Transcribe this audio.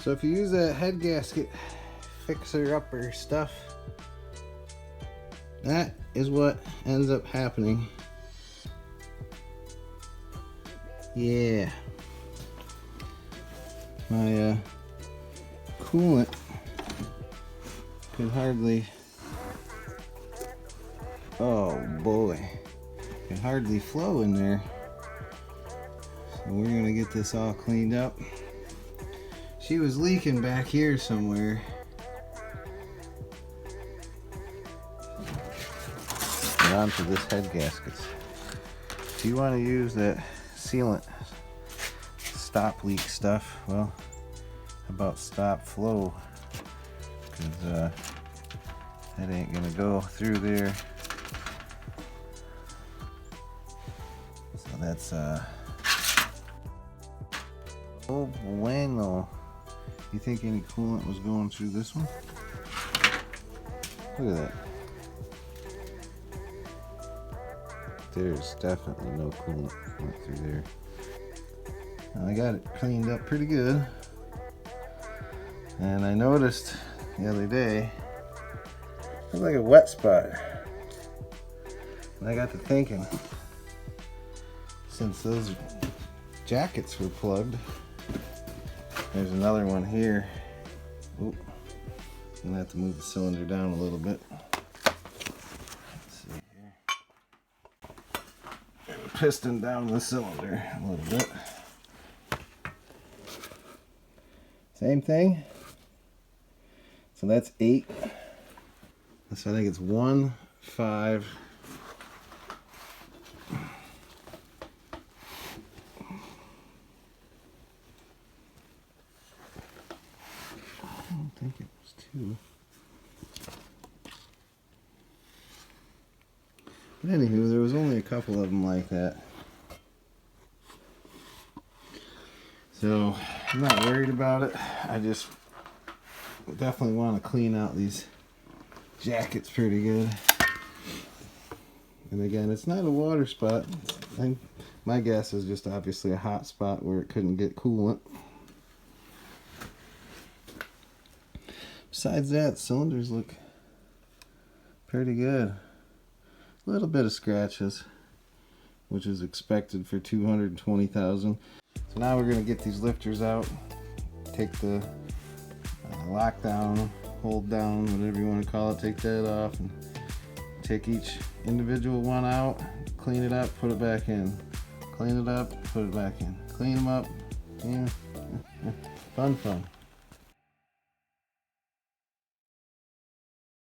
So if you use that head gasket fixer-upper stuff, that is what ends up happening. Yeah. My coolant could hardly, oh boy, could hardly flow in there. So we're gonna get this all cleaned up. She was leaking back here somewhere. Get onto this head gasket. If you want to use that sealant stop leak stuff, well, how about stop flow? Because that ain't gonna go through there. So that's oh bueno. You think any coolant was going through this one? Look at that. There's definitely no coolant went through there. Now I got it cleaned up pretty good. And I noticed the other day, it's like a wet spot. And I got to thinking, since those jackets were plugged, there's another one here. Oop. I'm gonna have to move the cylinder down a little bit. Let's see here. Piston down the cylinder a little bit. Same thing. So that's 8. So I think it's 1, 5. I don't think it was 2. But anywho, there was only a couple of them like that. So I'm not worried about it. I just definitely want to clean out these jackets pretty good. And again, it's not a water spot. My guess is just obviously a hot spot where it couldn't get coolant. Besides that, cylinders look pretty good. A little bit of scratches, which is expected for 220,000. So now we're going to get these lifters out, take the lockdown, hold down, whatever you want to call it, take that off, and take each individual one out, clean it up, put it back in. Clean it up, put it back in. Clean them up. Yeah. Fun.